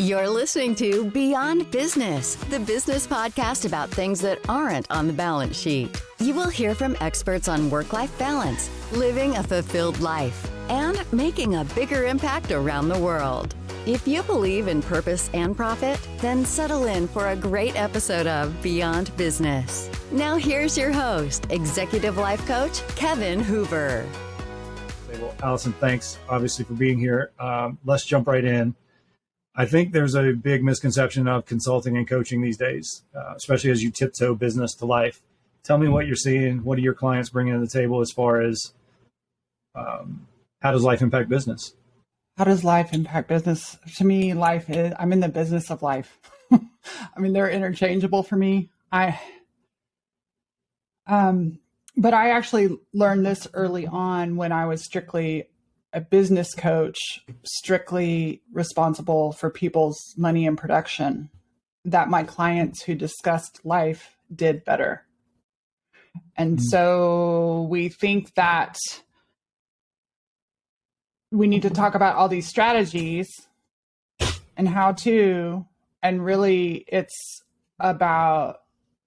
You're listening to Beyond Business, the business podcast about things that aren't on the balance sheet. You will hear from experts on work-life balance, living a fulfilled life, and making a bigger impact around the world. If you believe in purpose and profit, then settle in for a great episode of Beyond Business. Now here's your host, Executive Life Coach, Kevin Hoover. Well, Allison, thanks obviously for being here. Let's jump right in. I think there's a big misconception of consulting and coaching these days, especially as you tiptoe business to life. Tell me what you're seeing. What are your clients bringing to the table as far as how does life impact business? How does life impact business? To me, I'm in the business of life. I mean, they're interchangeable for me. But I actually learned this early on when I was strictly a business coach, strictly responsible for people's money and production, that my clients who discussed life did better. And so we think that we need to talk about all these strategies and how to, and really it's about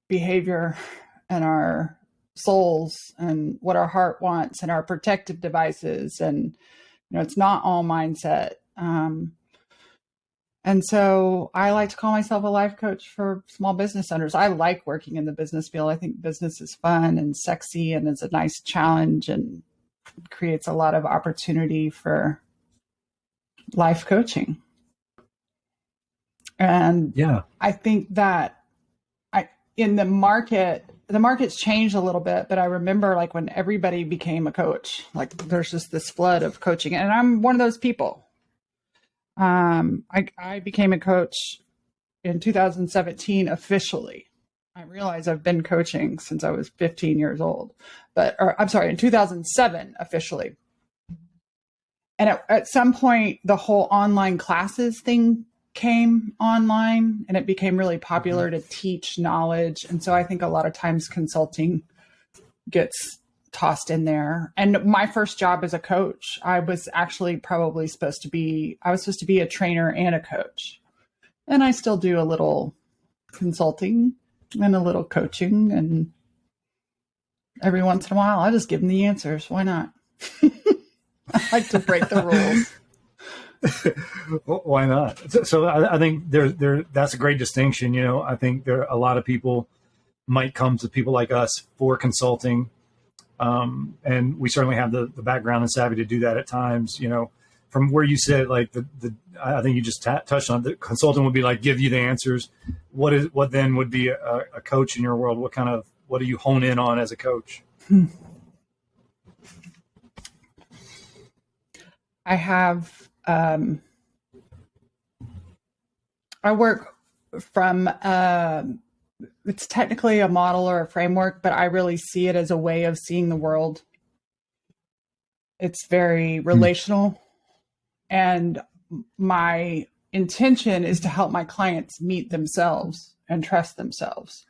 behavior and our souls and what our heart wants and our protective devices. And, it's not all mindset. And so I like to call myself a life coach for small business owners. I like working in the business field. I think business is fun and sexy and is a nice challenge and creates a lot of opportunity for life coaching. And yeah, I think that in the market's changed a little bit, but I remember like when everybody became a coach, like there's just this flood of coaching, and I'm one of those people. I became a coach in 2017 officially. I realize I've been coaching since I was 15 years old, in 2007 officially. And at some point, the whole online classes thing came online and it became really popular to teach knowledge. And so I think a lot of times consulting gets tossed in there. And my first job as a coach, I was actually supposed to be a trainer and a coach. And I still do a little consulting and a little coaching. And every once in a while, I just give them the answers. Why not? I like to break the rules. Why not? So I think that's a great distinction. I think a lot of people might come to people like us for consulting. And we certainly have the background and savvy to do that at times, from where you said, like I think you just touched on the consultant would be like, give you the answers. What then would be a coach in your world? What do you hone in on as a coach? I have, I work from, it's technically a model or a framework, but I really see it as a way of seeing the world. It's very relational. And my intention is to help my clients meet themselves and trust themselves.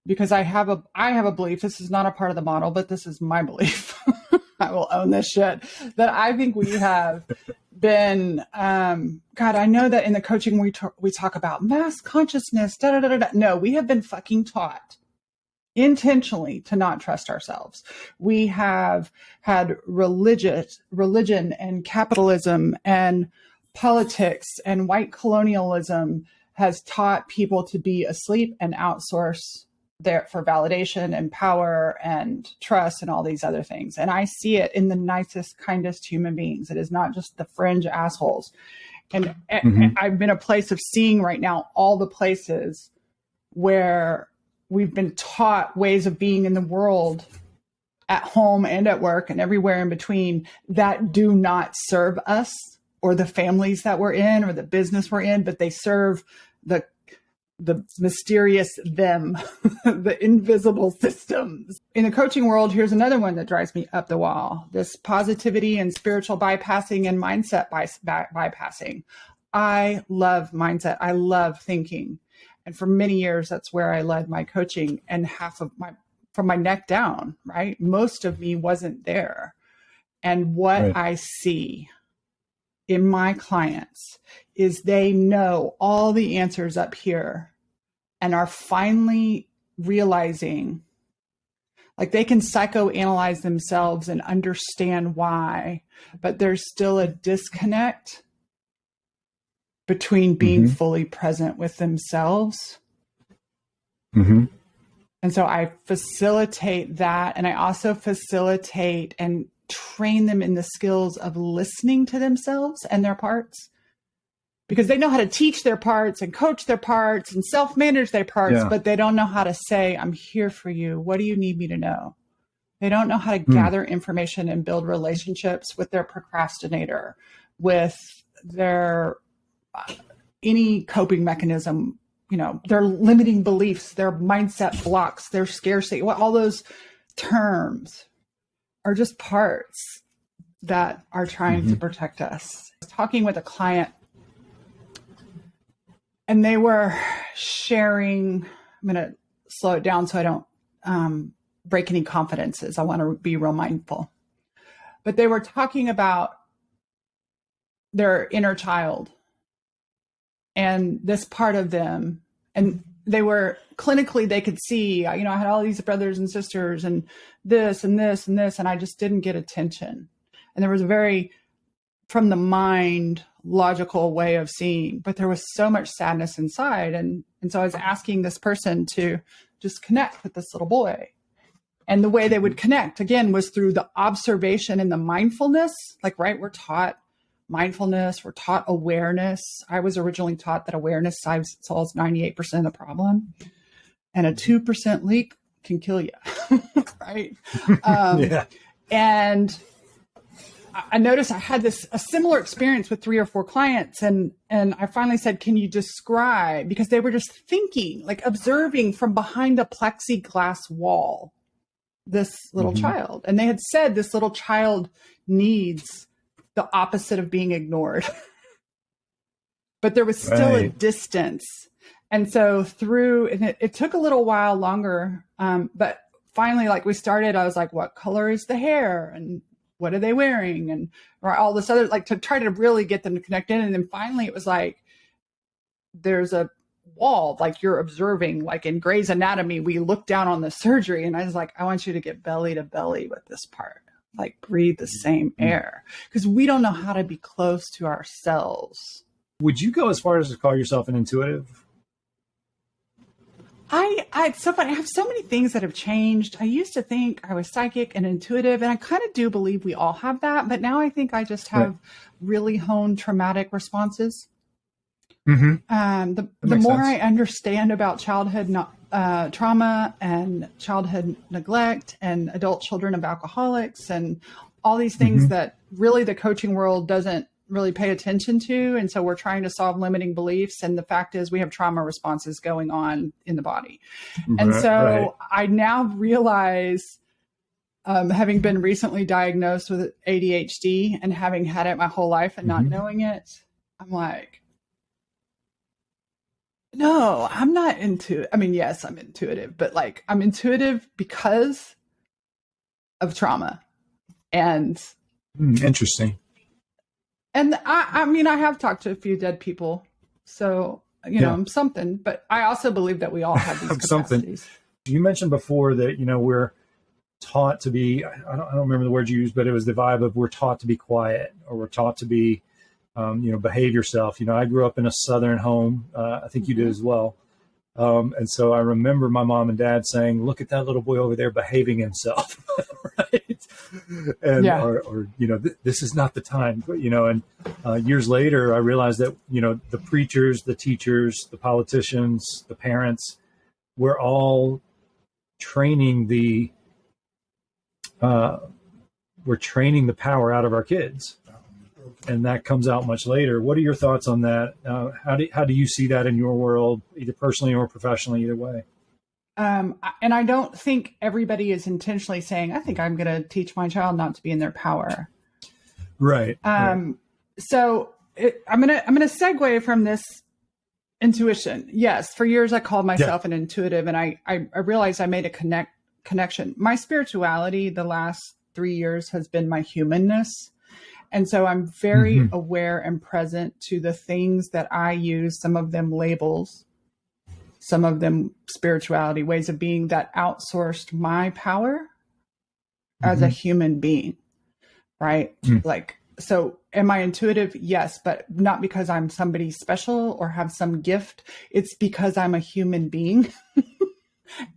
Because I have a belief, this is not a part of the model, but this is my belief. I will own this shit, that I think we have been, God, I know that in the coaching we talk about mass consciousness, No, we have been fucking taught intentionally to not trust ourselves. We have had religion and capitalism and politics and white colonialism has taught people to be asleep and outsource there for validation and power and trust and all these other things. And I see it in the nicest, kindest human beings. It is not just the fringe assholes. And I'm in a place of seeing right now all the places where we've been taught ways of being in the world at home and at work and everywhere in between that do not serve us or the families that we're in or the business we're in, but they serve the mysterious them, the invisible systems. In the coaching world, here's another one that drives me up the wall. This positivity and spiritual bypassing and mindset bypassing. I love mindset. I love thinking. And for many years, that's where I led my coaching, and from my neck down, right? Most of me wasn't there. And what I see in my clients is they know all the answers up here and are finally realizing, like, they can psychoanalyze themselves and understand why, but there's still a disconnect between being fully present with themselves. And so I facilitate that. And I also facilitate and train them in the skills of listening to themselves and their parts, because they know how to teach their parts and coach their parts and self-manage their parts, but they don't know how to say, I'm here for you. What do you need me to know? They don't know how to gather information and build relationships with their procrastinator, with their any coping mechanism, you know, their limiting beliefs, their mindset blocks, their scarcity. All those terms are just parts that are trying to protect us. I was talking with a client, and they were sharing, I'm going to slow it down so I don't break any confidences. I want to be real mindful. But they were talking about their inner child and this part of them. And they were clinically, they could see, you know, I had all these brothers and sisters and this and this and this, and I just didn't get attention. And there was a very, from the mind, logical way of seeing, but there was so much sadness inside. And so I was asking this person to just connect with this little boy. And the way they would connect, again, was through the observation and the mindfulness. Like, right, we're taught mindfulness, we're taught awareness. I was originally taught that awareness solves 98% of the problem, and a 2% leak can kill you, right? And I noticed I had a similar experience with 3 or 4 clients, and I finally said, can you describe, because they were just thinking, like observing from behind a plexiglass wall, this little child. And they had said this little child needs the opposite of being ignored. But there was still a distance. And so and it took a little while longer. But finally, like we started, I was like, what color is the hair? And what are they wearing? And or all this other, like, to try to really get them to connect in. And then finally it was like, there's a wall, like you're observing, like in Grey's Anatomy, we look down on the surgery. And I was like, I want you to get belly to belly with this part. Like, breathe the same air, because we don't know how to be close to ourselves. Would you go as far as to call yourself an intuitive? It's so funny. I have so many things that have changed. I used to think I was psychic and intuitive, and I kind of do believe we all have that. But now I think I just have really honed traumatic responses. The more I understand about childhood trauma and childhood neglect and adult children of alcoholics and all these things that really the coaching world doesn't really pay attention to. And so we're trying to solve limiting beliefs. And the fact is we have trauma responses going on in the body. And so I now realize, having been recently diagnosed with ADHD and having had it my whole life and not knowing it, I'm like, no, I'm not intuitive. I mean, yes, I'm intuitive, but like, I'm intuitive because of trauma. And interesting. And I mean, I have talked to a few dead people, so, you know, I'm something, but I also believe that we all have these capacities. You mentioned before that, you know, we're taught to be, I don't remember the word you used, but it was the vibe of we're taught to be quiet, or we're taught to be, you know, behave yourself. You know, I grew up in a Southern home. I think you did as well. And so I remember my mom and dad saying, look at that little boy over there behaving himself. Right. And, or, you know, this is not the time, but, you know, and years later, I realized that, you know, the preachers, the teachers, the politicians, the parents, we're all training we're training the power out of our kids. And that comes out much later. What are your thoughts on that? How do you see that in your world, either personally or professionally, either way? And I don't think everybody is intentionally saying, I think I'm going to teach my child not to be in their power. Right. So I'm going to segue from this intuition. Yes. For years, I called myself an intuitive, and I realized I made a connection. My spirituality the last 3 years has been my humanness. And so I'm very aware and present to the things that I use, some of them labels, some of them spirituality, ways of being that outsourced my power as a human being, right? Like, so am I intuitive? Yes, but not because I'm somebody special or have some gift. It's because I'm a human being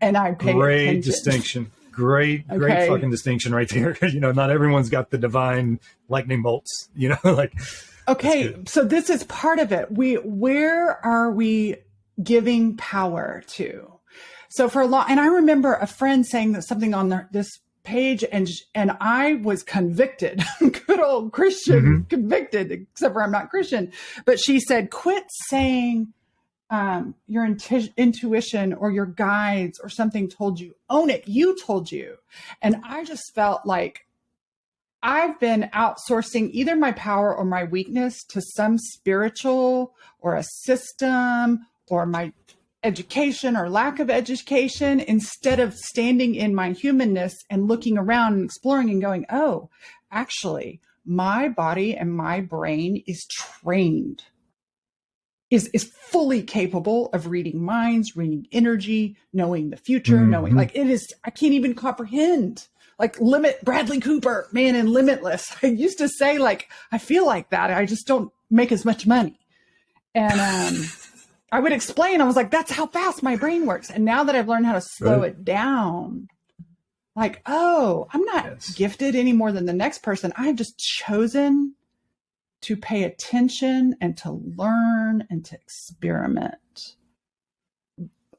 and I pay attention. Distinction. Great fucking distinction right there. Not everyone's got the divine lightning bolts, like. Okay. So this is part of it. Where are we giving power to? So for a long, and I remember a friend saying that something on this page and I was convicted, good old Christian convicted, except for I'm not Christian, but she said, quit saying, your intuition or your guides or something told you, own it. You told you. And I just felt like I've been outsourcing either my power or my weakness to some spiritual or a system or my education or lack of education, instead of standing in my humanness and looking around and exploring and going, oh, actually, my body and my brain is trained. Is fully capable of reading minds, reading energy, knowing the future, knowing like it is, I can't even comprehend. Like Bradley Cooper, man, in Limitless. I used to say like, I feel like that. I just don't make as much money. And I would explain, I was like, that's how fast my brain works. And now that I've learned how to slow it down, like, oh, I'm not gifted any more than the next person. I've just chosen to pay attention and to learn and to experiment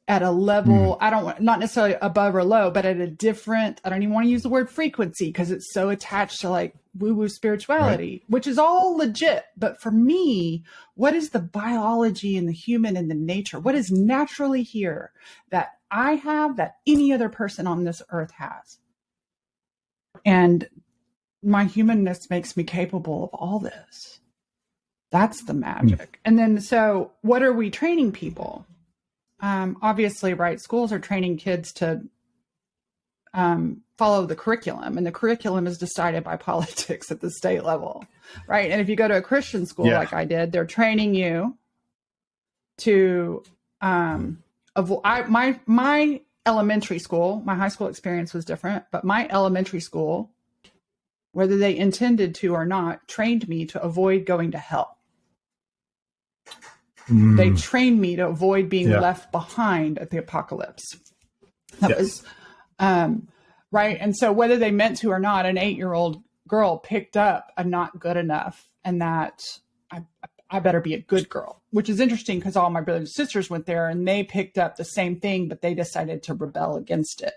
at a level, not necessarily above or low, but at a different, I don't even want to use the word frequency because it's so attached to like woo-woo spirituality, which is all legit. But for me, what is the biology and the human and the nature? What is naturally here that I have that any other person on this earth has? And my humanness makes me capable of all this. That's the magic. And then, so what are we training people? Obviously, right, schools are training kids to follow the curriculum, and the curriculum is decided by politics at the state level, right? And if you go to a Christian school like I did, they're training you to avoid. My elementary school, my high school experience was different, but my elementary school, whether they intended to or not, trained me to avoid going to hell. They trained me to avoid being left behind at the apocalypse. That was, right. And so whether they meant to or not, an 8-year-old girl picked up a not good enough and that I better be a good girl, which is interesting because all my brothers and sisters went there and they picked up the same thing, but they decided to rebel against it.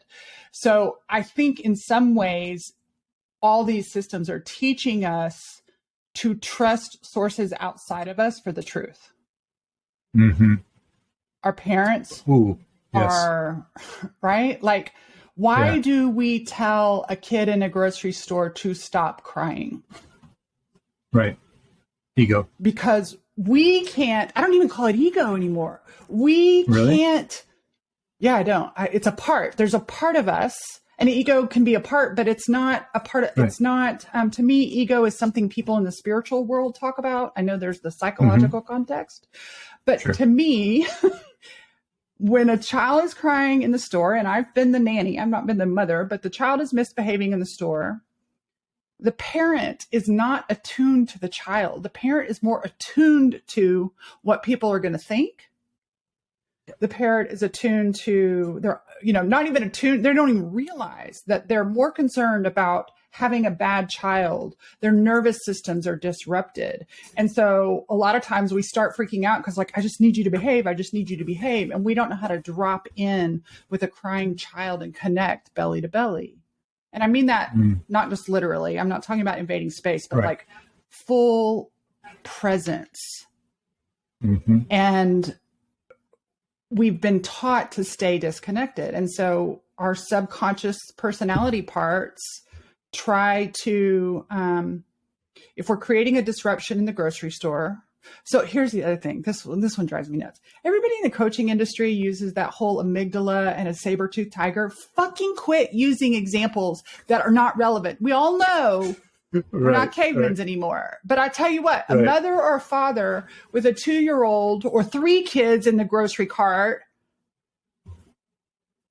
So I think in some ways, all these systems are teaching us to trust sources outside of us for the truth. Our parents are, right? Like, why do we tell a kid in a grocery store to stop crying? Right. Ego. Because we can't, I don't even call it ego anymore. We can't. Yeah, I don't. It's a part. There's a part of us. And ego can be a part, but it's not a part of, it's not, to me, ego is something people in the spiritual world talk about. I know there's the psychological context, but to me, when a child is crying in the store, and I've been the nanny, I've not been the mother, but the child is misbehaving in the store, the parent is not attuned to the child. The parent is more attuned to what people are going to think. The parent is attuned to, they're, not even attuned. They don't even realize that they're more concerned about having a bad child. Their nervous systems are disrupted. And so a lot of times we start freaking out because like, I just need you to behave. I just need you to behave. And we don't know how to drop in with a crying child and connect belly to belly. And I mean that not just literally. I'm not talking about invading space, but like full presence. And we've been taught to stay disconnected. And so our subconscious personality parts try to, if we're creating a disruption in the grocery store. So here's the other thing. This one drives me nuts. Everybody in the coaching industry uses that whole amygdala and a saber-toothed tiger. Fucking quit using examples that are not relevant. We all know We're not cavemans anymore. But I tell you what, a mother or a father with a 2-year-old or 3 kids in the grocery cart,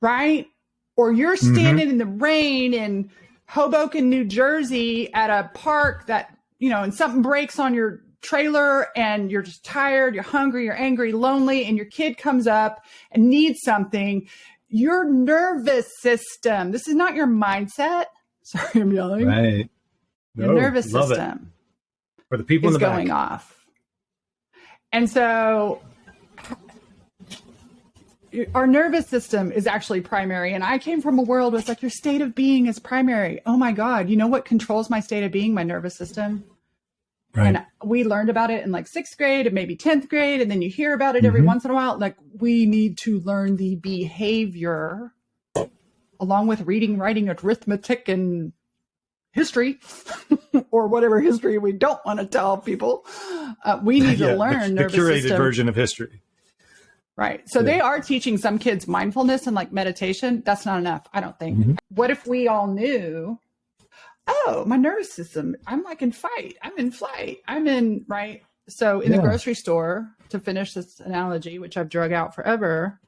right? Or you're standing in the rain in Hoboken, New Jersey at a park that, and something breaks on your trailer and you're just tired, you're hungry, you're angry, lonely, and your kid comes up and needs something. Your nervous system, this is not your mindset. Sorry, I'm yelling. Right. Your nervous system for the people is in the going off. And so our nervous system is actually primary. And I came from a world where it's like your state of being is primary. Oh my God. You know what controls my state of being? My nervous system. Right. And we learned about it in like 6th grade and maybe 10th grade. And then you hear about it every once in a while. Like we need to learn the behavior along with reading, writing, arithmetic, and history or whatever history we don't want to tell people. We need to learn the curated version of history. Right. So they are teaching some kids mindfulness and like meditation. That's not enough, I don't think. What if we all knew, oh, my nervous system, I'm like in fight, I'm in flight, I'm in, right? So in the grocery store, to finish this analogy, which I've drug out forever,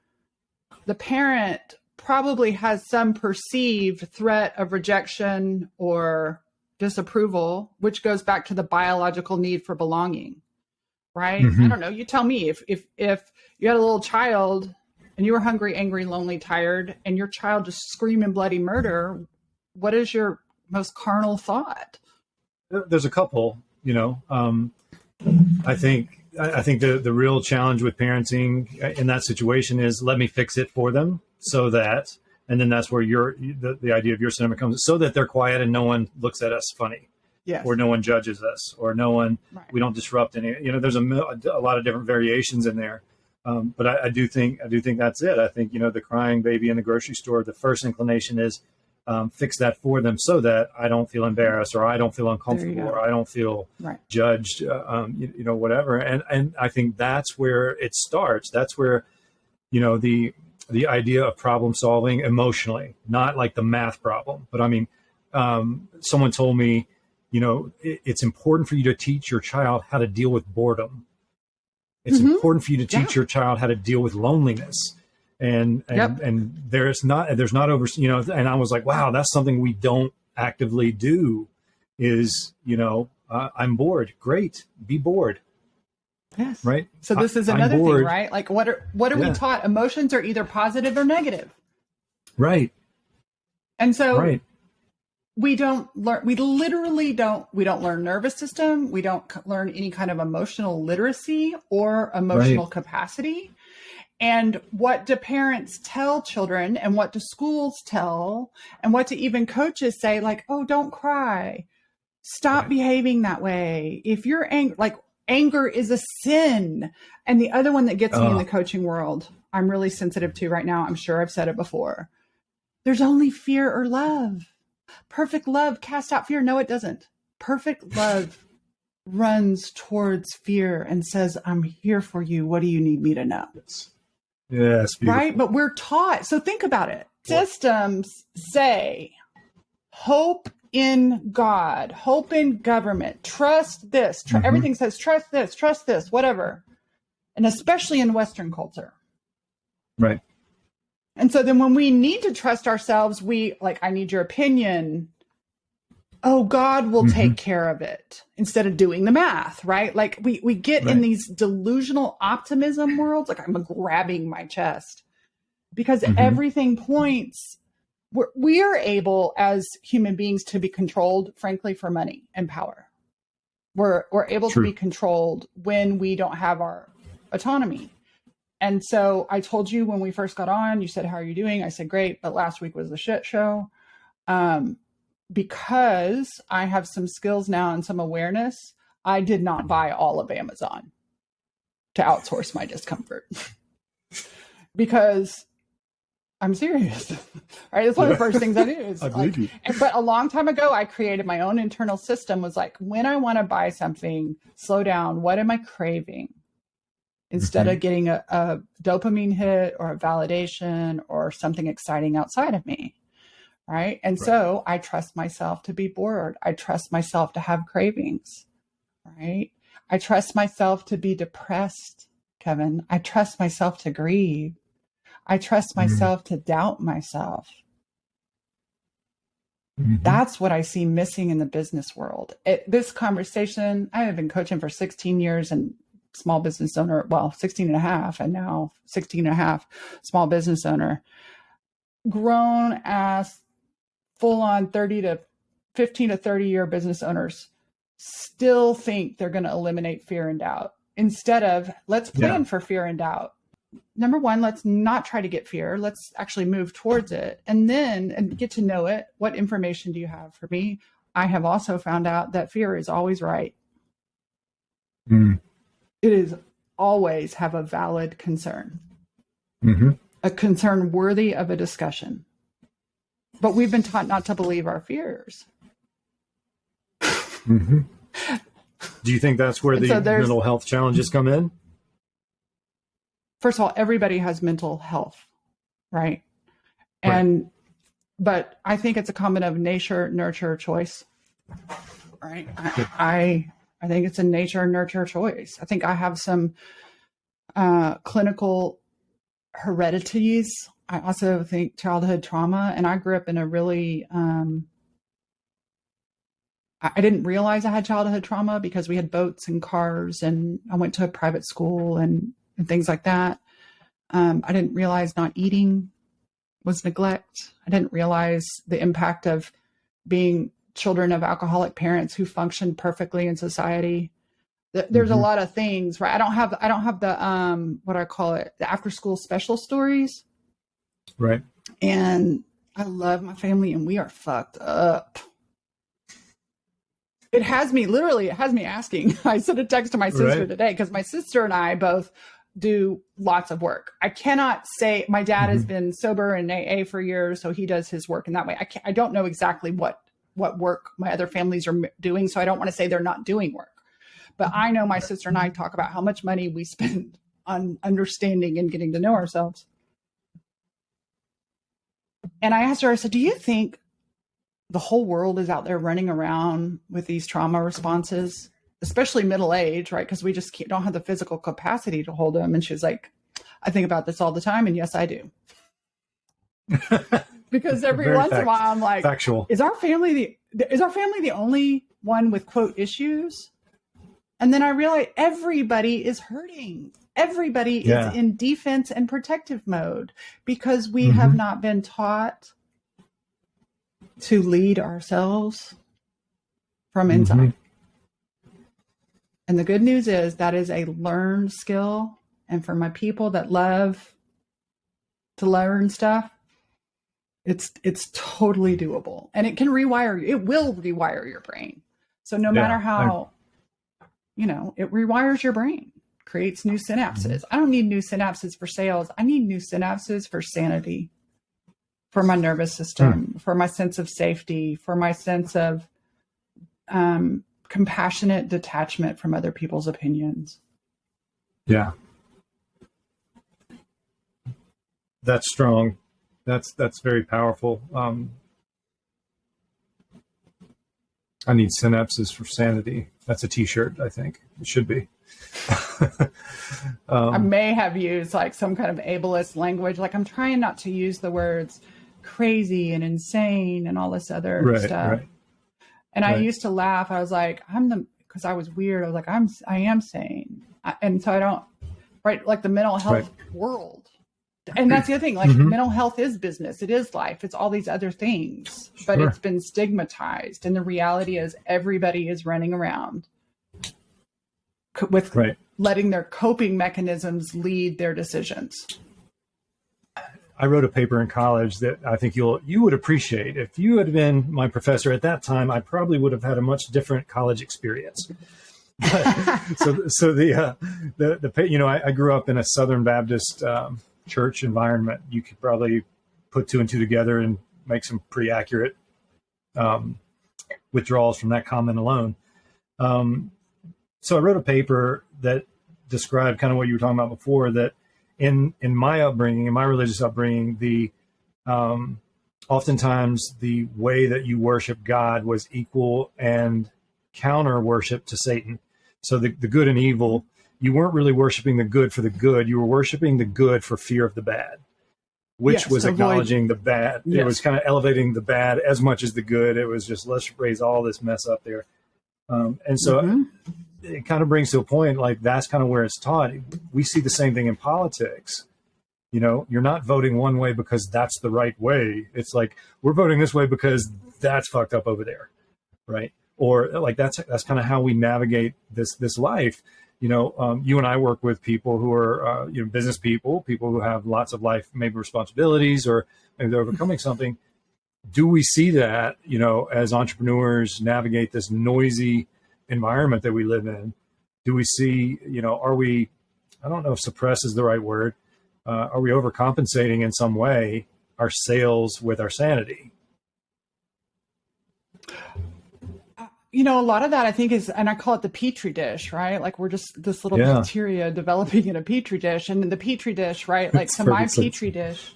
the parent probably has some perceived threat of rejection or disapproval, which goes back to the biological need for belonging, right? I don't know. You tell me if you had a little child and you were hungry, angry, lonely, tired, and your child just screaming bloody murder, what is your most carnal thought? There's a couple, I think the real challenge with parenting in that situation is let me fix it for them so that, and then that's where the idea of your cinema comes, so that they're quiet and no one looks at us funny. Yes. Or no one judges us, or no one, we don't disrupt any, there's a lot of different variations in there. But I do think that's it. I think, the crying baby in the grocery store, the first inclination is fix that for them so that I don't feel embarrassed or I don't feel uncomfortable or I don't feel judged, whatever. And I think that's where it starts. That's where, the idea of problem solving emotionally, not like the math problem. But I mean, someone told me, it's important for you to teach your child how to deal with boredom. It's important for you to teach your child how to deal with loneliness. And there's not over, and I was like, wow, that's something we don't actively do is, I'm bored. Great. Be bored. Yes. Right. So this is another thing, right? Like what are we taught? Emotions are either positive or negative. Right. And so we don't learn, we don't learn nervous system. We don't learn any kind of emotional literacy or emotional capacity. And what do parents tell children and what do schools tell and what do even coaches say, like, oh, don't cry. Stop behaving that way. If you're angry, like anger is a sin. And the other one that gets me in the coaching world, I'm really sensitive to right now. I'm sure I've said it before. There's only fear or love. Perfect love casts out fear. No, it doesn't. Perfect love runs towards fear and says, I'm here for you. What do you need me to know? Yes. Beautiful. Right. But we're taught. So think about it. Systems say hope in God, hope in government, trust this. Everything says trust this, whatever. And especially in Western culture. Right. And so then when we need to trust ourselves, I need your opinion. Oh, God will take care of it instead of doing the math, right? Like we get in these delusional optimism worlds, like I'm grabbing my chest because everything points, we are able as human beings to be controlled, frankly, for money and power. We're able to be controlled when we don't have our autonomy. And so I told you when we first got on, you said, how are you doing? I said, great. But last week was a shit show. Because I have some skills now and some awareness, I did not buy all of Amazon to outsource my discomfort. Because I'm serious, right? It's one of the first things I do. I believe you. But a long time ago, I created my own internal system, was like, when I want to buy something, slow down. What am I craving? Instead of getting a dopamine hit or a validation or something exciting outside of me, right? And so I trust myself to be bored. I trust myself to have cravings, right? I trust myself to be depressed, Kevin. I trust myself to grieve. I trust myself to doubt myself. That's what I see missing in the business world. This conversation, I have been coaching for 16 years and small business owner, well, 16 and a half, and now 16 and a half small business owner, grown as full on 15 to 30 year business owners still think they're going to eliminate fear and doubt instead of let's plan for fear and doubt. Number one, let's not try to get fear. Let's actually move towards it and get to know it. What information do you have for me? I have also found out that fear is always right. It is always have a valid concern, a concern worthy of a discussion. But we've been taught not to believe our fears. Do you think that's where the mental health challenges come in? First of all, everybody has mental health, right? But I think it's a combination of nature, nurture, choice, right? I think it's a nature, nurture, choice. I think I have some clinical heredities. I also think childhood trauma, and I grew up in a really, I didn't realize I had childhood trauma because we had boats and cars, and I went to a private school and things like that. I didn't realize not eating was neglect. I didn't realize the impact of being children of alcoholic parents who functioned perfectly in society. There's a lot of things, right? I don't have the, what I call it, the after school special stories. Right. And I love my family and we are fucked up. It has me asking. I sent a text to my sister today because my sister and I both do lots of work. I cannot say my dad has been sober in AA for years, so he does his work in that way. I don't know exactly what work my other families are doing, so I don't want to say they're not doing work. But I know my sister and I talk about how much money we spend on understanding and getting to know ourselves. And I asked her, I said, do you think the whole world is out there running around with these trauma responses, especially middle age, right? Because we just don't have the physical capacity to hold them. And she's like, I think about this all the time. And yes, I do. Because every once in a while I'm like, factual. Is our family the only one with quote issues? And then I realize everybody is hurting. Everybody is in defense and protective mode because we have not been taught to lead ourselves from inside. And the good news is that is a learned skill. And for my people that love to learn stuff, it's totally doable. And it can rewire, it will rewire your brain. So no matter how, it rewires your brain, creates new synapses. I don't need new synapses for sales. I need new synapses for sanity, for my nervous system, for my sense of safety, for my sense of compassionate detachment from other people's opinions. Yeah. That's strong. That's very powerful. I need synapses for sanity. That's a t-shirt, I think. It should be. I may have used like some kind of ableist language. Like I'm trying not to use the words crazy and insane and all this other stuff. Right. And I used to laugh. I was like, because I was weird. I was like, I am sane. And so I don't, like the mental health world. And that's the other thing, like mental health is business. It is life. It's all these other things, but it's been stigmatized. And the reality is everybody is running around with letting their coping mechanisms lead their decisions. I wrote a paper in college that I think you would appreciate. If you had been my professor at that time, I probably would have had a much different college experience. But, I grew up in a Southern Baptist church environment. You could probably put two and two together and make some pretty accurate withdrawals from that comment alone. So I wrote a paper that described kind of what you were talking about before, that in my upbringing, in my religious upbringing, the oftentimes the way that you worship God was equal and counter worship to Satan. So the good and evil, you weren't really worshiping the good for the good. You were worshiping the good for fear of the bad, which was acknowledging the bad. Yes. It was kind of elevating the bad as much as the good. It was just, let's raise all this mess up there. And so it kind of brings to a point, like that's kind of where it's taught. We see the same thing in politics. You know, you're not voting one way because that's the right way. It's like, we're voting this way because that's fucked up over there. Right. Or like, that's kind of how we navigate this life. You know, you and I work with people who are, business people who have lots of life, maybe responsibilities, or maybe they're overcoming something. Do we see that, you know, as entrepreneurs navigate this noisy environment that we live in? Do we see, you know, are we, I don't know if suppress is the right word. Are we overcompensating in some way our sales with our sanity? You know, a lot of that I think is, and I call it the petri dish, right? Like we're just this little bacteria developing in a petri dish, and in the petri dish, right? Like to my petri dish,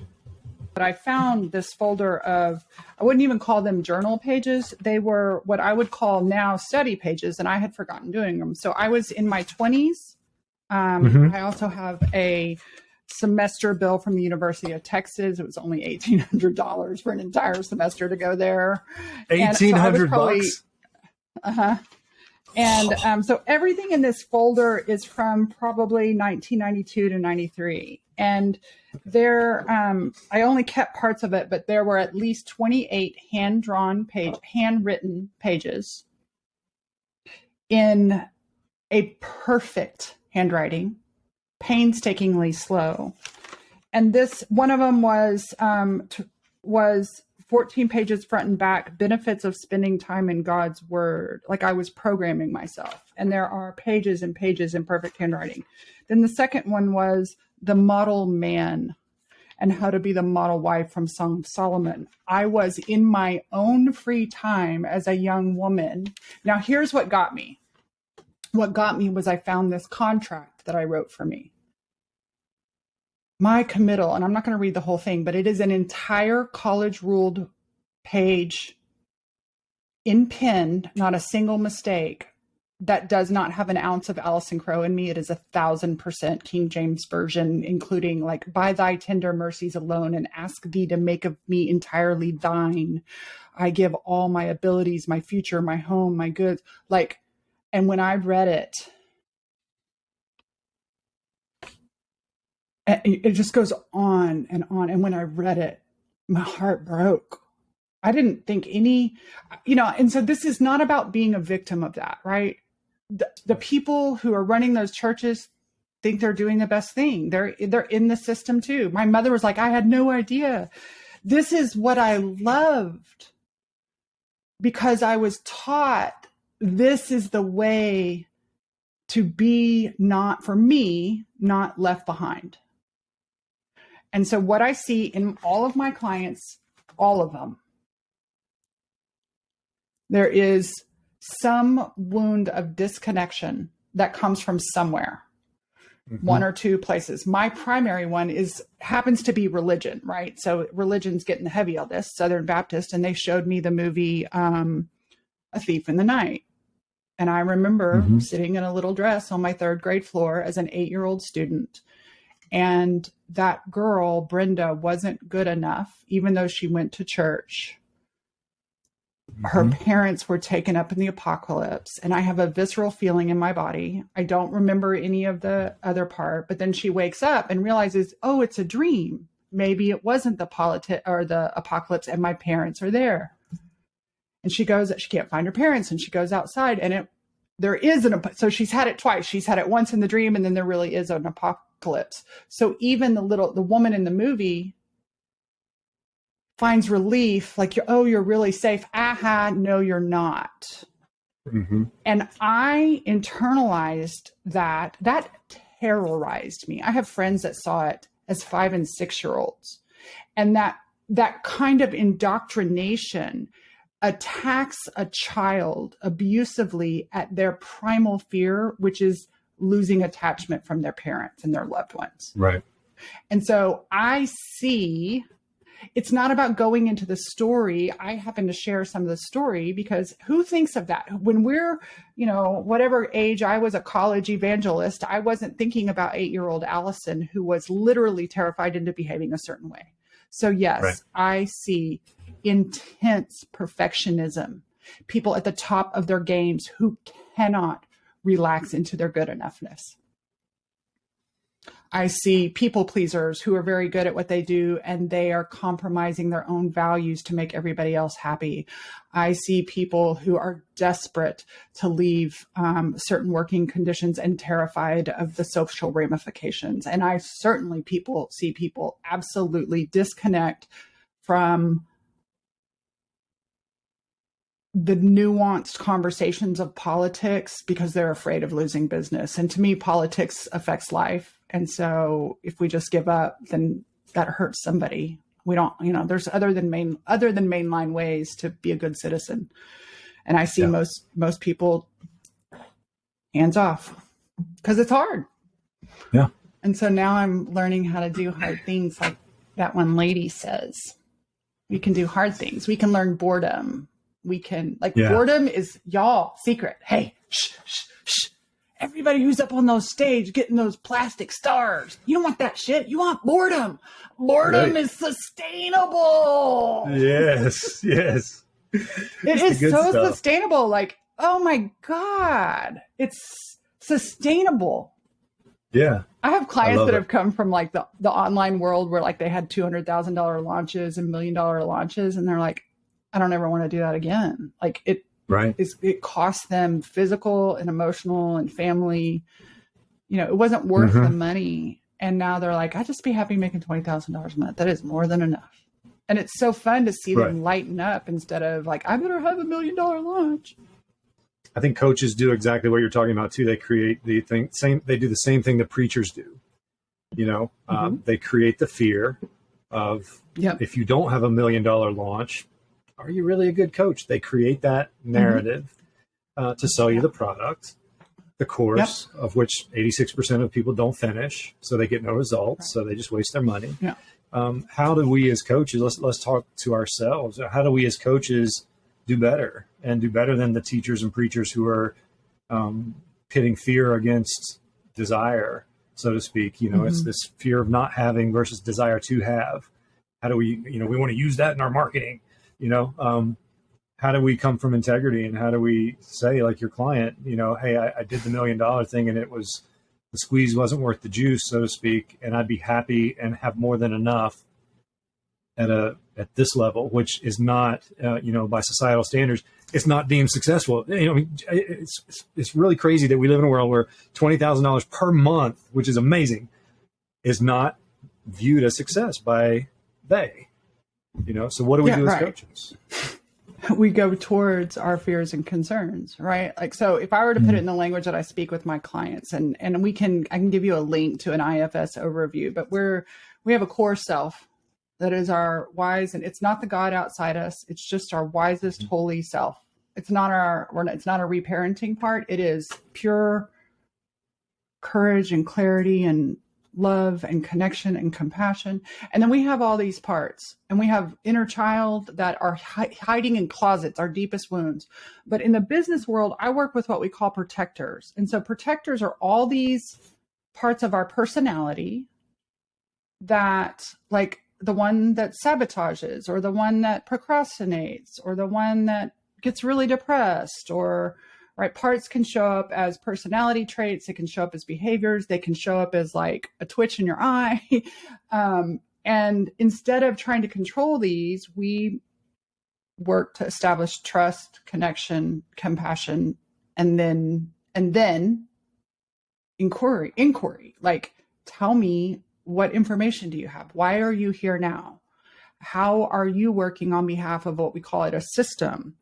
but I found this folder of, I wouldn't even call them journal pages. They were what I would call now study pages, and I had forgotten doing them. So I was in my 20s. I also have a semester bill from the University of Texas. It was only $1,800 for an entire semester to go there. $1,800. And so everything in this folder is from probably 1992 to 93. And there, I only kept parts of it, but there were at least 28 handwritten pages in a perfect handwriting, painstakingly slow. And this, one of them was 14 pages front and back, benefits of spending time in God's word. Like I was programming myself, and there are pages and pages in perfect handwriting. Then the second one was the model man and how to be the model wife from Song of Solomon. I was in my own free time as a young woman. Now here's what got me. What got me was I found this contract that I wrote for me. My committal, and I'm not going to read the whole thing, but it is an entire college ruled page in pen, not a single mistake, that does not have an ounce of Allison Crow in me. It is 1,000% King James Version, including like, by thy tender mercies alone, and ask thee to make of me entirely thine. I give all my abilities, my future, my home, my goods. Like, and when I read it, it just goes on and on. And when I read it, my heart broke. I didn't think any, and so this is not about being a victim of that, right? The people who are running those churches think they're doing the best thing. They're in the system too. My mother was like, I had no idea. This is what I loved because I was taught this is the way to be, not for me, not left behind. And so what I see in all of my clients, all of them, there is some wound of disconnection that comes from somewhere, one or two places. My primary one happens to be religion, right? So religion's getting heavy on this, Southern Baptist, and they showed me the movie A Thief in the Night. And I remember sitting in a little dress on my third grade floor as an 8-year-old student. And that girl, Brenda, wasn't good enough, even though she went to church. Her parents were taken up in the apocalypse, and I have a visceral feeling in my body. I don't remember any of the other part, but then she wakes up and realizes, oh, it's a dream. Maybe it wasn't the apocalypse, and my parents are there. And she can't find her parents, and she goes outside, and so she's had it twice. She's had it once in the dream, and then there really is an apocalypse. So even the woman in the movie finds relief, like, you're really safe. Aha, no, you're not. And I internalized that. That terrorized me. I have friends that saw it as 5 and 6-year-olds. And that kind of indoctrination attacks a child abusively at their primal fear, which is losing attachment from their parents and their loved ones. Right. And so I see it's not about going into the story. I happen to share some of the story because who thinks of that? When we're, whatever age, I was a college evangelist, I wasn't thinking about 8-year-old Allison who was literally terrified into behaving a certain way. So yes, Right. I see intense perfectionism, people at the top of their games who cannot relax into their good enoughness. I see people pleasers who are very good at what they do and they are compromising their own values to make everybody else happy. I see people who are desperate to leave certain working conditions and terrified of the social ramifications. And I certainly see people absolutely disconnect from the nuanced conversations of politics because they're afraid of losing business. And to me, politics affects life. And so if we just give up, then that hurts somebody. We don't, there's other than mainline ways to be a good citizen. And I see most people hands off because it's hard. Yeah. And so now I'm learning how to do hard things like that one lady says. We can do hard things. We can learn boredom. We can, boredom is y'all secret. Hey, shh. Everybody who's up on those stage getting those plastic stars. You don't want that shit. You want boredom. Boredom is sustainable. Yes. It is so sustainable. Like, oh my God, it's sustainable. Yeah. I have clients that have come from like the online world where like they had $200,000 launches and $1 million launches. And they're like, I don't ever want to do that again. Like it costs them physical and emotional and family. It wasn't worth the money. And now they're like, I'd just be happy making $20,000 a month. That is more than enough. And it's so fun to see them lighten up instead of like, I better have $1 million launch. I think coaches do exactly what you're talking about too. They create they do the same thing the preachers do. They create the fear of if you don't have $1 million launch, are you really a good coach? They create that narrative to sell you the product, the course of which 86% of people don't finish. So they get no results. So they just waste their money. Yeah. How do we as coaches, let's talk to ourselves. How do we as coaches do better and do better than the teachers and preachers who are pitting fear against desire, so to speak? It's this fear of not having versus desire to have. How do we, we want to use that in our marketing. How do we come from integrity and how do we say like your client, hey, I did the $1 million thing and the squeeze wasn't worth the juice, so to speak. And I'd be happy and have more than enough at this level, which is not, by societal standards, it's not deemed successful. It's really crazy that we live in a world where $20,000 per month, which is amazing, is not viewed as success by they. So what do we do as coaches? We go towards our fears and concerns, right? Like, so if I were to put it in the language that I speak with my clients and I can give you a link to an IFS overview, but we have a core self that is our wise, and it's not the God outside us. It's just our wisest, holy self. It's not it's not a reparenting part. It is pure courage and clarity and love and connection and compassion. And then we have all these parts, and we have inner child that are hiding in closets, our deepest wounds. But in the business world, I work with what we call protectors. And so protectors are all these parts of our personality that, like the one that sabotages, or the one that procrastinates, or the one that gets really depressed, or parts can show up as personality traits. They can show up as behaviors. They can show up as like a twitch in your eye. And instead of trying to control these, we work to establish trust, connection, compassion, and then inquiry. Like, tell me, what information do you have? Why are you here now? How are you working on behalf of what we call it a system?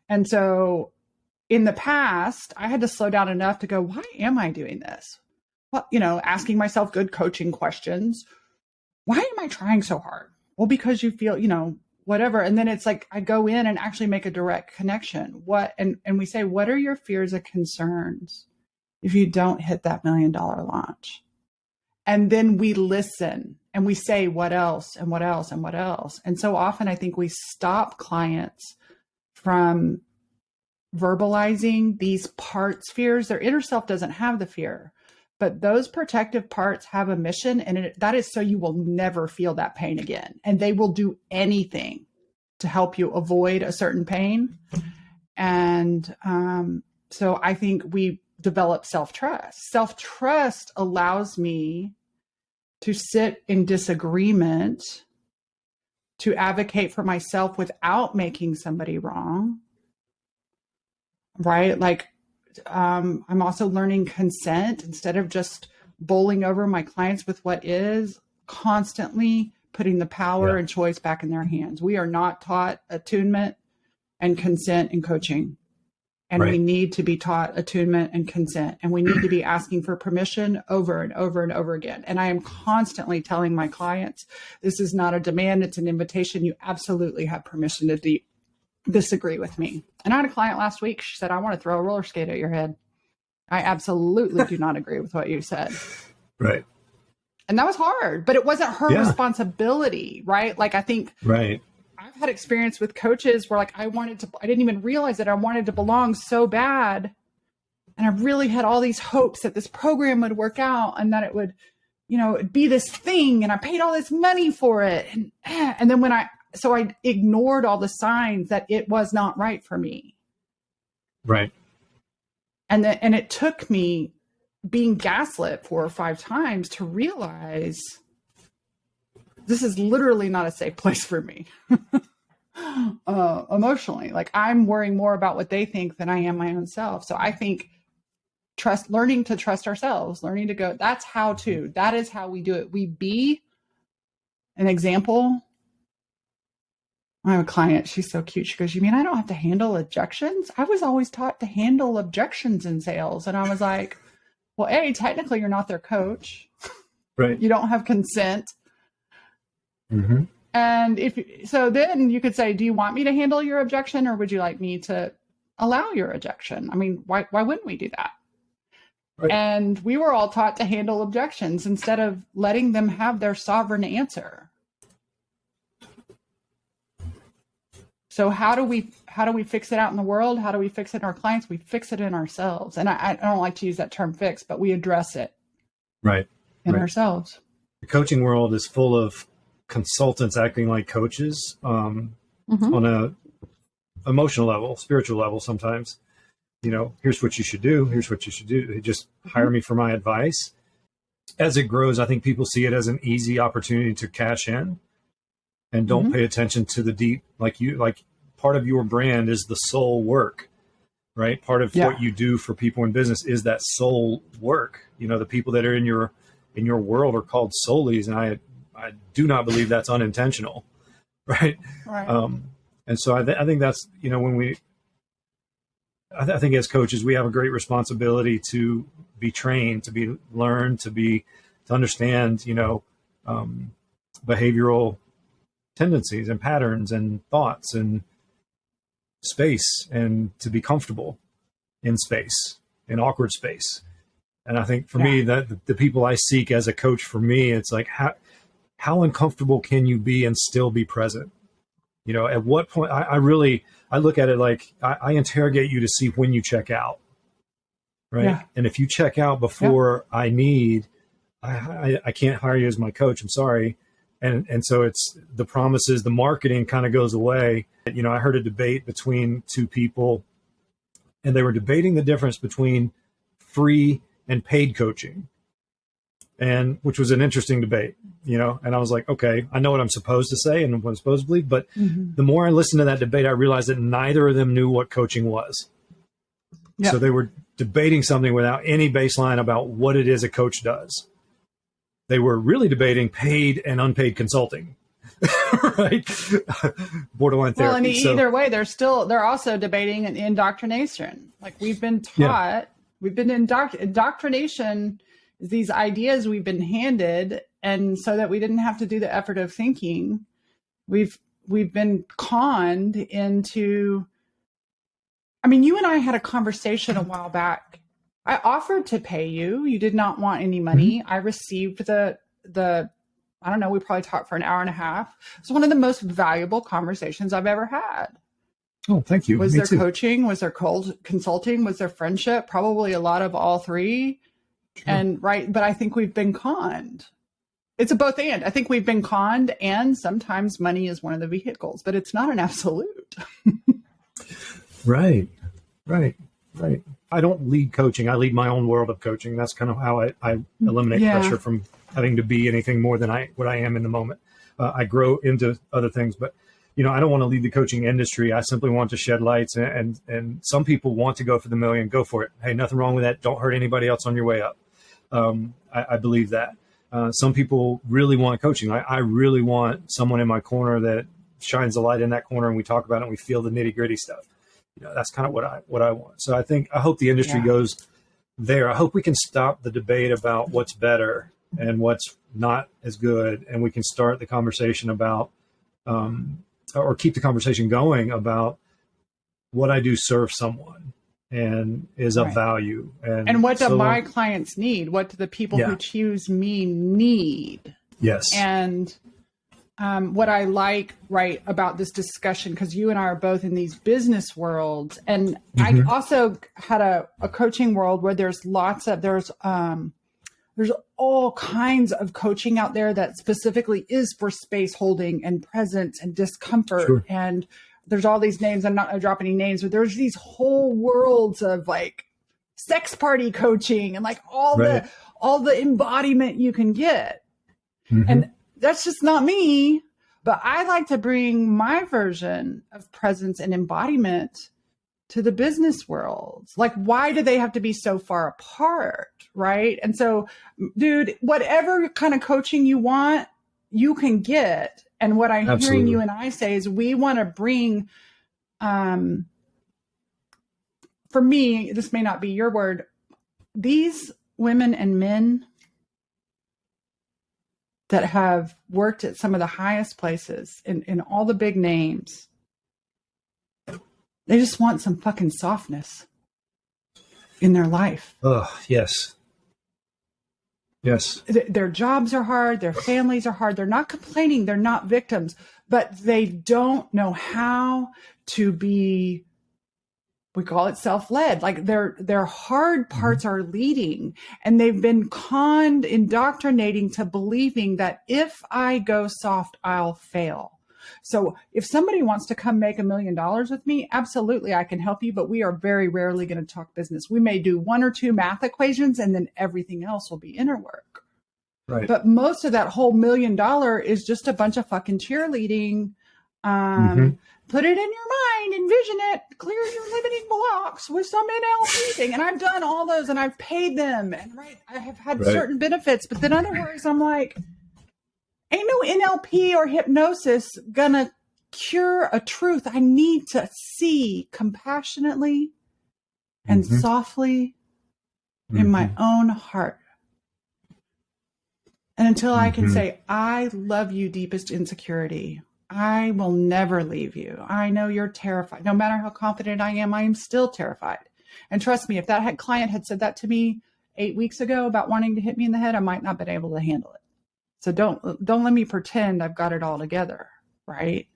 And so in the past, I had to slow down enough to go, why am I doing this? Well, asking myself good coaching questions. Why am I trying so hard? Well, because you feel, whatever. And then it's like, I go in and actually make a direct connection. And we say, what are your fears and concerns if you don't hit that $1 million launch? And then we listen and we say, what else and what else and what else? And so often I think we stop clients from verbalizing these parts fears. Their inner self doesn't have the fear, but those protective parts have a mission, and that is so you will never feel that pain again. And they will do anything to help you avoid a certain pain. And so I think we develop self-trust. Self-trust allows me to sit in disagreement, to advocate for myself without making somebody wrong. Right? Like, I'm also learning consent instead of just bowling over my clients with what is, constantly putting the power and choice back in their hands. We are not taught attunement and consent in coaching. And we need to be taught attunement and consent. And we need to be asking for permission over and over and over again. And I am constantly telling my clients, this is not a demand, it's an invitation. You absolutely have permission to disagree with me. And I had a client last week. She said, I want to throw a roller skate at your head. I absolutely do not agree with what you said. Right. And that was hard, but it wasn't her responsibility, right? Like, I think I've had experience with coaches where, like, I didn't even realize that I wanted to belong so bad. And I really had all these hopes that this program would work out and that it would, it'd be this thing. And I paid all this money for it. And then so I ignored all the signs that it was not right for me. Right. And it took me being gaslit 4 or 5 times to realize this is literally not a safe place for me. Emotionally, like, I'm worrying more about what they think than I am my own self. So I think learning to trust ourselves, learning to go, that is how we do it. We be an example. I have a client, she's so cute. She goes, you mean I don't have to handle objections? I was always taught to handle objections in sales. And I was like, well, technically you're not their coach. Right. You don't have consent. Mm-hmm. And so then you could say, do you want me to handle your objection, or would you like me to allow your objection? I mean, why wouldn't we do that? Right. And we were all taught to handle objections instead of letting them have their sovereign answer. So how do we fix it out in the world? How do we fix it in our clients? We fix it in ourselves. And I don't like to use that term fix, but we address it in ourselves. The coaching world is full of consultants acting like coaches on a emotional level, spiritual level sometimes. Here's what you should do. Here's what you should do. They just hire me for my advice. As it grows, I think people see it as an easy opportunity to cash in and don't pay attention to the deep, like part of your brand is the soul work, right? Part of what you do for people in business is that soul work. The people that are in your world are called soulies, and I do not believe that's unintentional, right? And so I think that's, when I think as coaches, we have a great responsibility to be trained, to be learned, to understand, behavioral tendencies and patterns and thoughts and space, and to be comfortable in space, in awkward space. And I think for me, that the people I seek as a coach, for me, it's like, how uncomfortable can you be and still be present? At what point I look at it like I interrogate you to see when you check out. Right. Yeah. And if you check out before I can't hire you as my coach. I'm sorry. And so it's the promises, the marketing kind of goes away. I heard a debate between 2 people, and they were debating the difference between free and paid coaching, and which was an interesting debate, and I was like, okay, I know what I'm supposed to say and what I'm supposed to believe. But the more I listened to that debate, I realized that neither of them knew what coaching was. Yep. So they were debating something without any baseline about what it is a coach does. They were really debating paid and unpaid consulting, right? Borderline therapy. Well, and either way, they're also debating an indoctrination. Like, we've been taught, we've been indoctrination is these ideas we've been handed, and so that we didn't have to do the effort of thinking, we've been conned into. I mean, you and I had a conversation a while back I offered to pay you. You did not want any money. I received the, I don't know, we probably talked for an hour and a half. It's one of the most valuable conversations I've ever had. Oh, thank you. Was Me there too. coaching? Was there consulting? Was there friendship? Probably a lot of all three. Sure. And but I think we've been conned. It's a both and. I think we've been conned, and sometimes money is one of the vehicles, but it's not an absolute. Right. I don't lead coaching. I lead my own world of coaching. That's kind of how I eliminate pressure from having to be anything more than what I am in the moment. I grow into other things, but I don't want to lead the coaching industry. I simply want to shed lights, and some people want to go for the million. Go for it. Hey, nothing wrong with that. Don't hurt anybody else on your way up. I believe that. Some people really want coaching. I really want someone in my corner that shines the light in that corner, and we talk about it and we feel the nitty gritty stuff. That's kind of what I want. So I hope the industry goes there. I hope we can stop the debate about what's better and what's not as good, and we can start the conversation about, or keep the conversation going about what I do serve someone and is of value. And what do my clients need? What do the people who choose me need? Yes. And what I like, about this discussion, because you and I are both in these business worlds, and I also had a coaching world where there's all kinds of coaching out there that specifically is for space holding and presence and discomfort. Sure. And there's all these names. I'm not going to drop any names, but there's these whole worlds of sex party coaching and all the embodiment you can get. And that's just not me, but I like to bring my version of presence and embodiment to the business world. Why do they have to be so far apart? Right. And so, dude, whatever kind of coaching you want, you can get. And what I'm hearing you and I say is we want to bring, for me, this may not be your word, these women and men that have worked at some of the highest places in all the big names, they just want some fucking softness in their life. Oh, yes. Yes. Their jobs are hard. Their families are hard. They're not complaining. They're not victims, but they don't know how to be, we call it self-led. Their hard parts are leading, and they've been conned, indoctrinating to believing that if I go soft, I'll fail. So if somebody wants to come make $1 million with me, absolutely, I can help you, but we are very rarely going to talk business. We may do 1 or 2 math equations, and then everything else will be inner work. Right. But most of that whole $1 million is just a bunch of fucking cheerleading. Put it in your mind, envision it, clear your limiting blocks with some NLP thing. And I've done all those, and I've paid them, and I have had certain benefits. But then other words, I'm like, ain't no NLP or hypnosis gonna cure a truth I need to see compassionately and softly in my own heart. And until I can say, I love you, deepest insecurity, I will never leave you. I know you're terrified. No matter how confident I am still terrified. And trust me, if that client had said that to me 8 weeks ago about wanting to hit me in the head, I might not have been able to handle it. So don't let me pretend I've got it all together, right?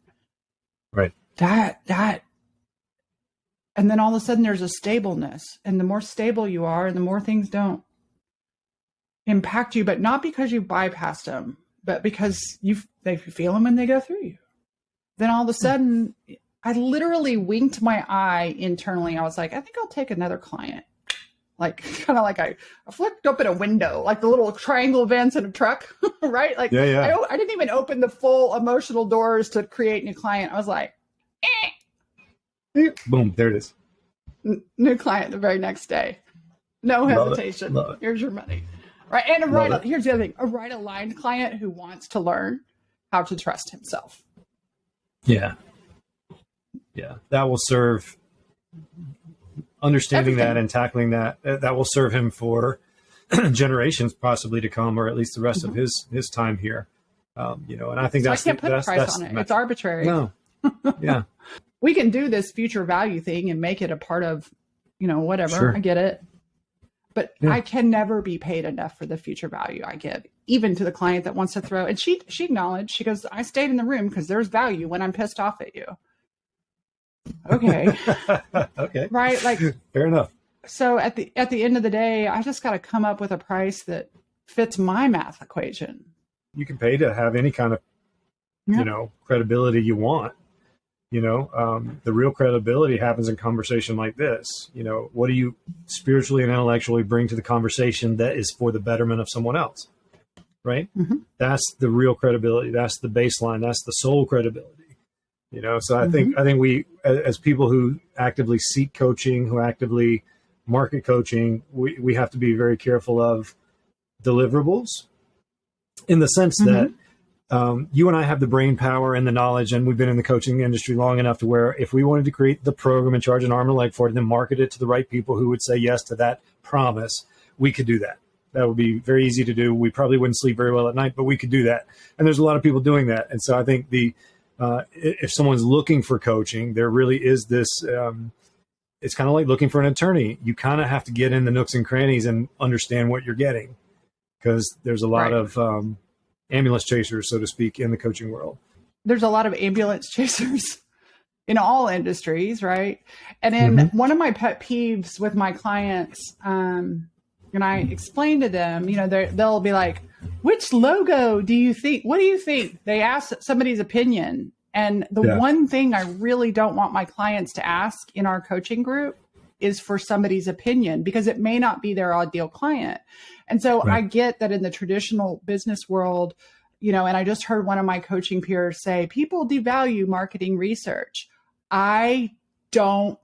Right. That, and then all of a sudden there's a stableness, and the more stable you are, and the more things don't impact you, but not because you bypassed them, but because they feel them when they go through you. Then all of a sudden, I literally winked my eye internally. I was like, I think I'll take another client. I flipped open a window, like the little triangle vents in a truck, right? I didn't even open the full emotional doors to create a new client. I was like, boom, there it is. New client the very next day. No hesitation. Love it. Here's your money. Right. And here's the other thing, a right aligned client who wants to learn how to trust himself. Yeah. That will serve understanding that and tackling that will serve him for generations possibly to come, or at least the rest of his time here. And I think I can't put a price on it. It's arbitrary. No. Yeah. We can do this future value thing and make it a part of, whatever. Sure. I get it. but I can never be paid enough for the future value I give, even to the client that wants to throw. And she acknowledged, she goes, I stayed in the room because there's value when I'm pissed off at you. Okay. Okay. Right. Like, fair enough. So at the end of the day, I just got to come up with a price that fits my math equation. You can pay to have any kind of, credibility you want. The real credibility happens in conversation like this. What do you spiritually and intellectually bring to the conversation that is for the betterment of someone else? Right. Mm-hmm. That's the real credibility. That's the baseline. That's the soul credibility. So I think we, as people who actively seek coaching, who actively market coaching, we have to be very careful of deliverables, in the sense that you and I have the brain power and the knowledge, and we've been in the coaching industry long enough to where if we wanted to create the program and charge an arm and a leg for it and then market it to the right people who would say yes to that promise, we could do that. That would be very easy to do. We probably wouldn't sleep very well at night, but we could do that. And there's a lot of people doing that. And so I think if someone's looking for coaching, there really is this, it's kind of like looking for an attorney. You kind of have to get in the nooks and crannies and understand what you're getting, because there's a lot of ambulance chasers, so to speak, in the coaching world. There's a lot of ambulance chasers in all industries, right? And then one of my pet peeves with my clients, and I explain to them, they'll be like, which logo do you think? What do you think? They ask somebody's opinion. And the one thing I really don't want my clients to ask in our coaching group is for somebody's opinion, because it may not be their ideal client. And so I get that in the traditional business world, and I just heard one of my coaching peers say, people devalue marketing research. I don't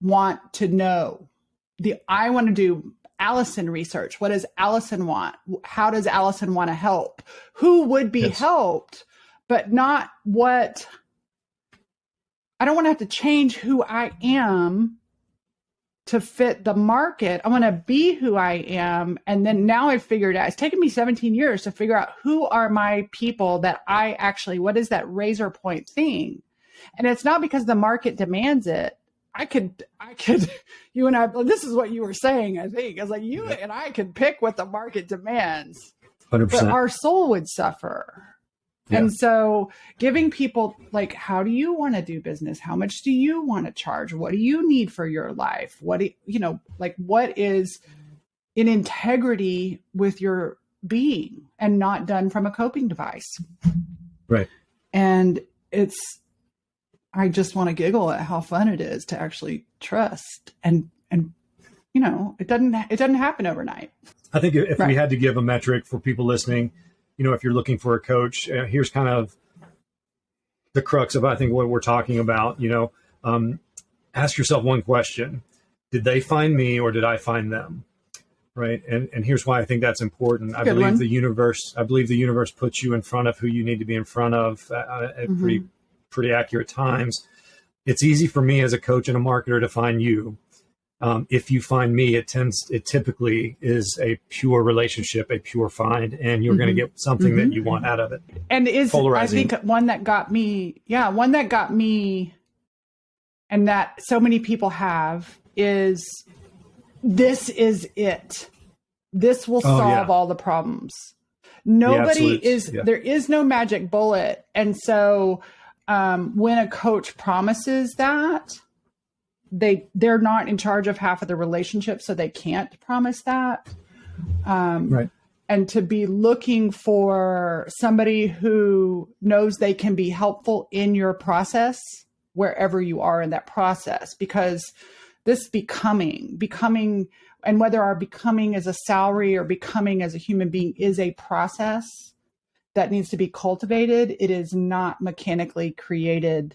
want to know. I want to do Allison research. What does Allison want? How does Allison want to help? Who would be helped, but not what. I don't want to have to change who I am to fit the market. I want to be who I am. And then now I've figured out, it's taken me 17 years to figure out who are my people that I actually, what is that razor point thing? And it's not because the market demands it. I could, you and I, this is what you were saying, I think. I was like, you and I could pick what the market demands, 100%. But our soul would suffer. Yeah. And so giving people, like, how do you want to do business? How much do you want to charge? What do you need for your life? What what is in integrity with your being and not done from a coping device? Right. And I just want to giggle at how fun it is to actually trust. And it doesn't happen overnight. I think if we had to give a metric for people listening, if you're looking for a coach, here's kind of the crux of, I think, what we're talking about. Ask yourself one question: did they find me or did I find them? Right. And here's why I think that's important. I believe the universe puts you in front of who you need to be in front of at pretty accurate times. It's easy for me as a coach and a marketer to find you. If you find me, it typically is a pure relationship, a pure find, and you're going to get something that you want out of it. And I think one that got me, and that so many people have, is this is it. This will solve all the problems. There is no magic bullet. And so when a coach promises that, they're not in charge of half of the relationship, so they can't promise that. Right. And to be looking for somebody who knows they can be helpful in your process, wherever you are in that process, because this becoming, and whether our becoming as a salary or becoming as a human being is a process that needs to be cultivated. It is not mechanically created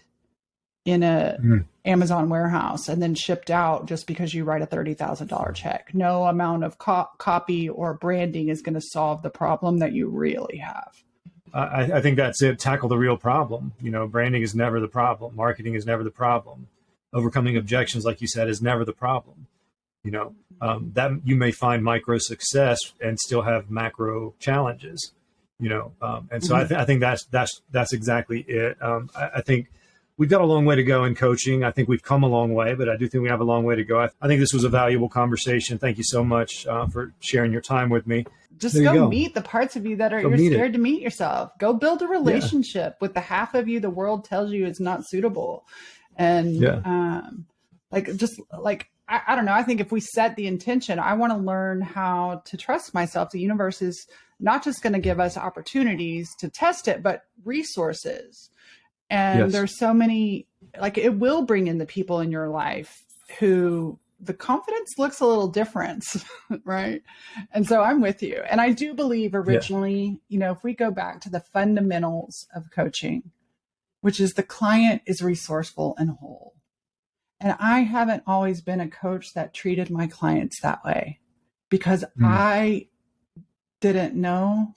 in a Amazon warehouse and then shipped out just because you write a $30,000 check. No amount of copy or branding is going to solve the problem that you really have. I think that's it. Tackle the real problem. Branding is never the problem. Marketing is never the problem. Overcoming objections, like you said, is never the problem. That you may find micro success and still have macro challenges. And so I think that's exactly it. I think we've got a long way to go in coaching. I think we've come a long way, but I do think we have a long way to go. I think this was a valuable conversation. Thank you so much for sharing your time with me. Just go meet the parts of you that you're scared to meet yourself. Go build a relationship with the half of you the world tells you is not suitable. And I don't know. I think if we set the intention, I want to learn how to trust myself. The universe is not just going to give us opportunities to test it, but resources. And there's so many, like, it will bring in the people in your life who the confidence looks a little different, right? And so I'm with you. And I do believe originally, if we go back to the fundamentals of coaching, which is the client is resourceful and whole. And I haven't always been a coach that treated my clients that way because I didn't know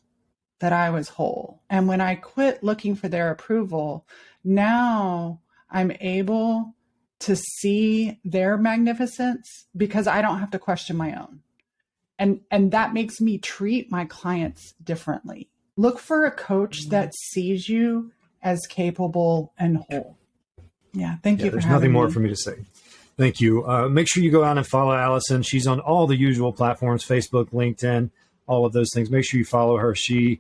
that I was whole. And when I quit looking for their approval, now I'm able to see their magnificence because I don't have to question my own. And that makes me treat my clients differently. Look for a coach that sees you as capable and whole. Yeah, thank you for having me. There's nothing more for me to say. Thank you. Make sure you go out and follow Allison. She's on all the usual platforms, Facebook, LinkedIn, all of those things. Make sure you follow her. She,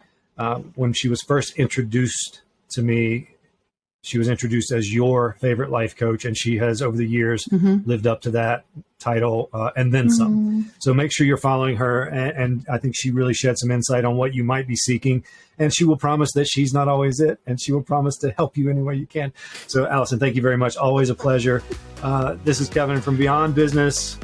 when she was first introduced to me, she was introduced as your favorite life coach, and she has over the years lived up to that title and then some. So make sure you're following her. And I think she really shed some insight on what you might be seeking. And she will promise that she's not always it. And she will promise to help you any way you can. So Allison, thank you very much. Always a pleasure. This is Kevin from Beyond Business.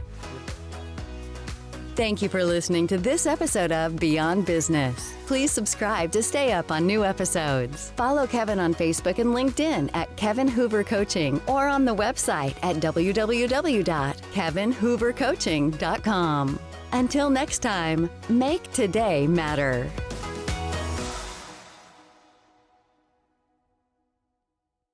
Thank you for listening to this episode of Beyond Business. Please subscribe to stay up on new episodes. Follow Kevin on Facebook and LinkedIn at Kevin Hoover Coaching or on the website at www.kevinhoovercoaching.com. Until next time, make today matter.